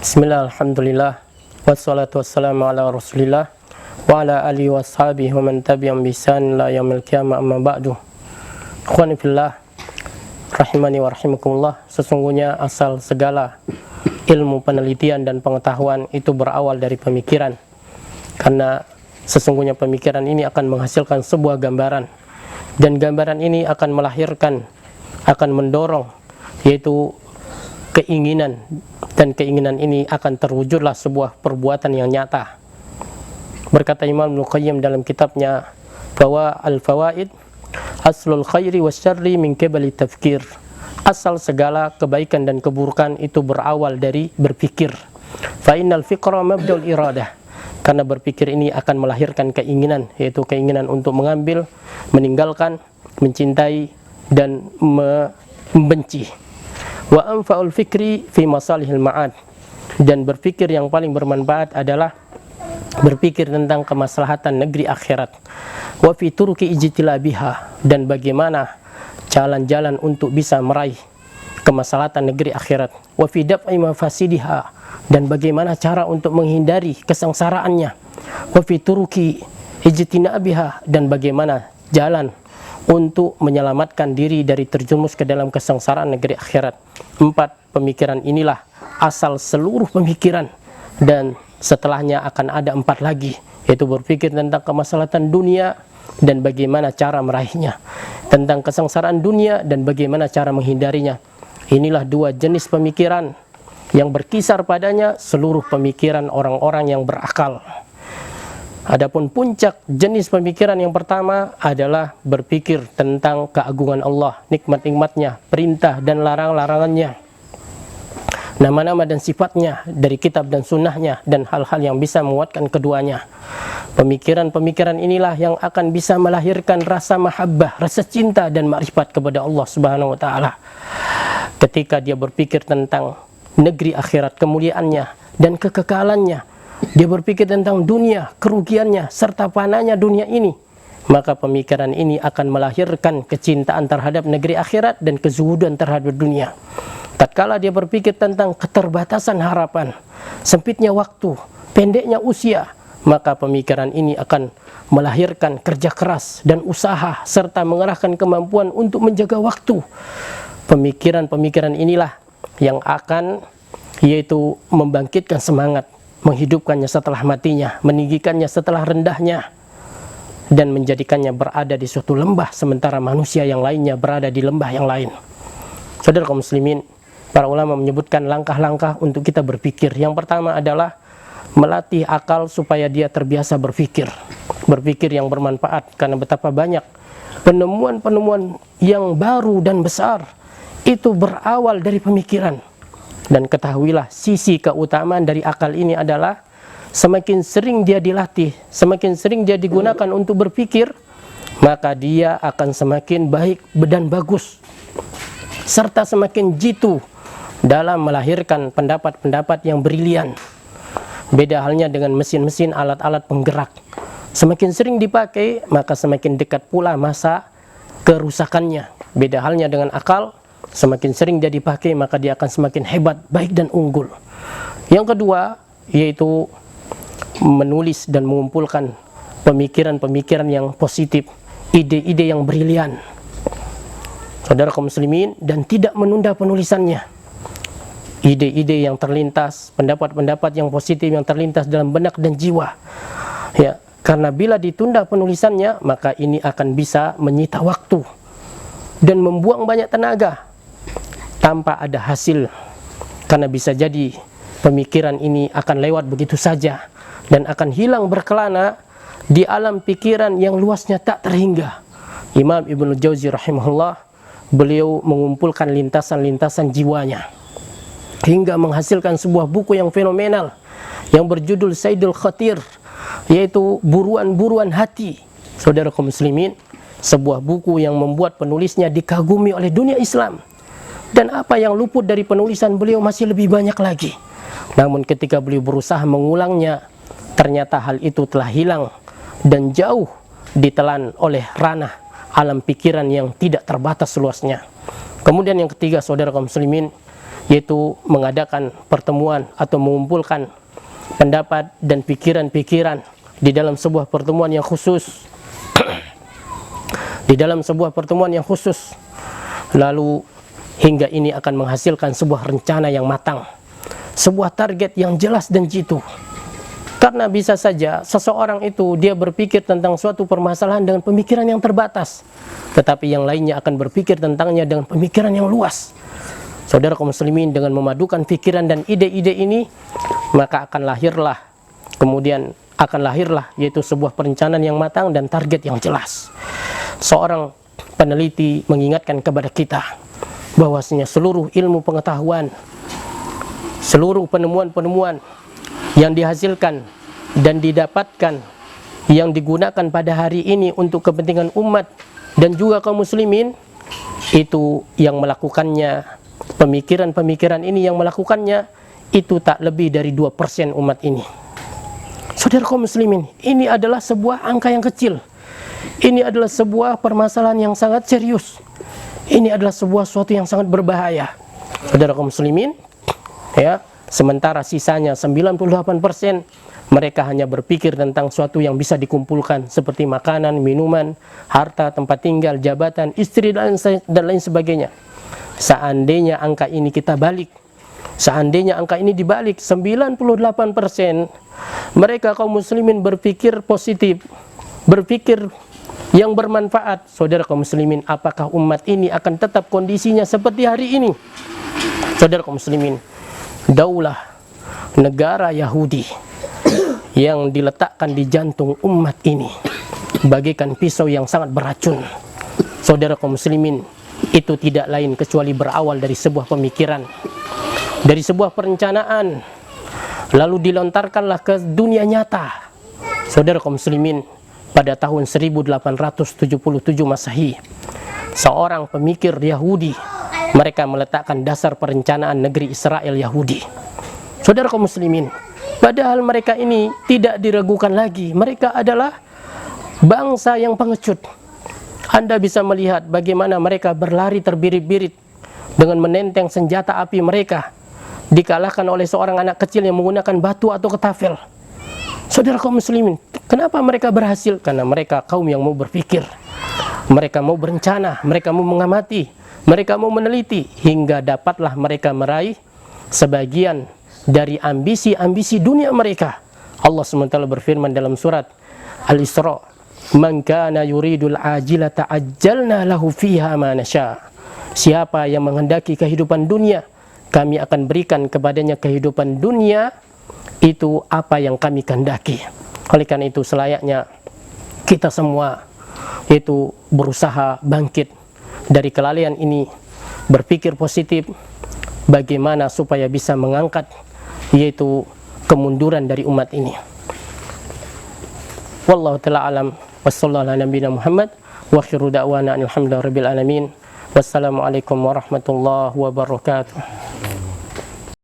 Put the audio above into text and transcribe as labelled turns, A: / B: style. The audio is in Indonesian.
A: Bismillah, alhamdulillah, wassalatu wassalamu ala rasulillah wa ala alihi wa ashabihi wa man tabi'am bisan la yaumil qiyamah, amma ba'du. Ikhwani fillah, rahimani wa rahimakumullah. Sesungguhnya asal segala ilmu, penelitian dan pengetahuan itu berawal dari pemikiran. Karena sesungguhnya pemikiran ini akan menghasilkan sebuah gambaran, dan gambaran ini akan melahirkan, akan mendorong, yaitu keinginan, dan keinginan ini akan terwujudlah sebuah perbuatan yang nyata. Berkata Imam Ibnu Qayyim dalam kitabnya bahwa al-fawaid aslul khairi wasyarri min qibali tafkir. Asal segala kebaikan dan keburukan itu berawal dari berpikir. Fa innal fiqra mabda'ul iradah. Karena berpikir ini akan melahirkan keinginan, yaitu keinginan untuk mengambil, meninggalkan, mencintai dan membenci. Wa anfa'ul fikri fi masalihil ma'ad. Dan berpikir yang paling bermanfaat adalah berpikir tentang kemaslahatan negeri akhirat. Wa fi turuki ijtilabiha, dan bagaimana jalan-jalan untuk bisa meraih kemaslahatan negeri akhirat. Wa fi daf'i mafasidiha, dan bagaimana cara untuk menghindari kesengsaraannya. Wa fi turuki ijtinabiha, dan bagaimana jalan untuk menyelamatkan diri dari terjerumus ke dalam kesengsaraan negeri akhirat. 4 pemikiran inilah asal seluruh pemikiran, dan setelahnya akan ada 4 lagi, yaitu berpikir tentang kemaslahatan dunia dan bagaimana cara meraihnya, tentang kesengsaraan dunia dan bagaimana cara menghindarinya. Inilah 2 jenis pemikiran yang berkisar padanya seluruh pemikiran orang-orang yang berakal. Adapun puncak jenis pemikiran yang pertama adalah berpikir tentang keagungan Allah, nikmat-nikmatnya, perintah dan larang-larangannya, nama-nama dan sifatnya dari kitab dan sunnahnya, dan hal-hal yang bisa menguatkan keduanya. Pemikiran-pemikiran inilah yang akan bisa melahirkan rasa mahabbah, rasa cinta dan makrifat kepada Allah Subhanahu wa taala. Ketika dia berpikir tentang negeri akhirat, kemuliaannya dan kekekalannya, dia berpikir tentang dunia, kerugiannya serta panahnya dunia ini, maka pemikiran ini akan melahirkan kecintaan terhadap negeri akhirat dan kezuhudan terhadap dunia. Tatkala dia berpikir tentang keterbatasan harapan, sempitnya waktu, pendeknya usia, maka pemikiran ini akan melahirkan kerja keras dan usaha serta mengerahkan kemampuan untuk menjaga waktu. Pemikiran-pemikiran inilah yang akan, yaitu membangkitkan semangat, menghidupkannya setelah matinya, meninggikannya setelah rendahnya, dan menjadikannya berada di suatu lembah sementara manusia yang lainnya berada di lembah yang lain. Saudara kaum muslimin, para ulama menyebutkan langkah-langkah untuk kita berpikir. Yang pertama adalah melatih akal supaya dia terbiasa berpikir yang bermanfaat, karena betapa banyak penemuan-penemuan yang baru dan besar itu berawal dari pemikiran. Dan ketahuilah, sisi keutamaan dari akal ini adalah semakin sering dia dilatih, semakin sering dia digunakan untuk berpikir, maka dia akan semakin baik dan bagus, serta semakin jitu dalam melahirkan pendapat-pendapat yang brilian. Beda halnya dengan mesin-mesin, alat-alat penggerak. Semakin sering dipakai, maka semakin dekat pula masa kerusakannya. Beda halnya dengan akal, semakin sering dia dipakai, maka dia akan semakin hebat, baik dan unggul. Yang kedua, yaitu menulis dan mengumpulkan pemikiran-pemikiran yang positif, ide-ide yang brilian, saudara kaum muslimin, dan tidak menunda penulisannya. Ide-ide yang terlintas, pendapat-pendapat yang positif yang terlintas dalam benak dan jiwa, ya, karena bila ditunda penulisannya, maka ini akan bisa menyita waktu dan membuang banyak tenaga tanpa ada hasil, karena bisa jadi pemikiran ini akan lewat begitu saja dan akan hilang berkelana di alam pikiran yang luasnya tak terhingga. Imam Ibnu Jauzi rahimahullah, beliau mengumpulkan lintasan-lintasan jiwanya hingga menghasilkan sebuah buku yang fenomenal yang berjudul Saidul Khatir, yaitu buruan-buruan hati. Saudara kaum muslimin, sebuah buku yang membuat penulisnya dikagumi oleh dunia Islam. Dan apa yang luput dari penulisan beliau masih lebih banyak lagi. Namun ketika beliau berusaha mengulangnya, ternyata hal itu telah hilang dan jauh ditelan oleh ranah alam pikiran yang tidak terbatas luasnya. Kemudian yang ketiga, saudara kaum muslimin, yaitu mengadakan pertemuan atau mengumpulkan pendapat dan pikiran-pikiran di dalam sebuah pertemuan yang khusus di dalam sebuah pertemuan yang khusus, lalu hingga ini akan menghasilkan sebuah rencana yang matang, sebuah target yang jelas dan jitu. Karena bisa saja seseorang itu dia berpikir tentang suatu permasalahan dengan pemikiran yang terbatas, tetapi yang lainnya akan berpikir tentangnya dengan pemikiran yang luas. Saudara kaum muslimin, dengan memadukan pikiran dan ide-ide ini, maka akan lahirlah yaitu sebuah perencanaan yang matang dan target yang jelas. Seorang peneliti mengingatkan kepada kita bahwasanya seluruh ilmu pengetahuan, seluruh penemuan-penemuan yang dihasilkan dan didapatkan, yang digunakan pada hari ini untuk kepentingan umat dan juga kaum muslimin, itu yang melakukannya, pemikiran-pemikiran ini yang melakukannya itu tak lebih dari 2% umat ini. Saudara kaum muslimin, ini adalah sebuah angka yang kecil. Ini adalah sebuah permasalahan yang sangat serius. Ini adalah sebuah sesuatu yang sangat berbahaya. Saudara kaum muslimin, ya, sementara sisanya 98% mereka hanya berpikir tentang sesuatu yang bisa dikumpulkan seperti makanan, minuman, harta, tempat tinggal, jabatan, istri dan lain sebagainya. Seandainya angka ini kita balik, seandainya angka ini dibalik, 98% mereka kaum muslimin berpikir positif, berpikir yang bermanfaat. Saudara kaum muslimin, apakah umat ini akan tetap kondisinya seperti hari ini? Saudara kaum muslimin, daulah negara Yahudi yang diletakkan di jantung umat ini bagaikan pisau yang sangat beracun. Saudara kaum muslimin, itu tidak lain kecuali berawal dari sebuah pemikiran, dari sebuah perencanaan, lalu dilontarkanlah ke dunia nyata. Saudara kaum muslimin, pada tahun 1877 Masehi, seorang pemikir Yahudi, mereka meletakkan dasar perencanaan negeri Israel Yahudi. Saudara kaum muslimin, padahal mereka ini tidak diragukan lagi, mereka adalah bangsa yang pengecut. Anda bisa melihat bagaimana mereka berlari terbirit-birit dengan menenteng senjata api mereka, dikalahkan oleh seorang anak kecil yang menggunakan batu atau ketapel. Saudara kaum muslimin, kenapa mereka berhasil? Karena mereka kaum yang mau berpikir, mereka mau berencana, mereka mau mengamati, mereka mau meneliti, hingga dapatlah mereka meraih sebagian dari ambisi-ambisi dunia mereka. Allah SWT berfirman dalam surat Al-Isra, "Man kana yuridul ajilata ajjalna lahu fiha ma nasha." Siapa yang menghendaki kehidupan dunia, kami akan berikan kepadanya kehidupan dunia itu apa yang kami kehendaki. Oleh karena itu selayaknya kita semua itu berusaha bangkit dari kelalaian ini, berpikir positif bagaimana supaya bisa mengangkat yaitu kemunduran dari umat ini. Wallahu ta'ala alam, wassallallahu ala nabiyina Muhammad wa akhiru da'wana alhamdulillahi rabbil alamin. Wassalamualaikum warahmatullahi wabarakatuh.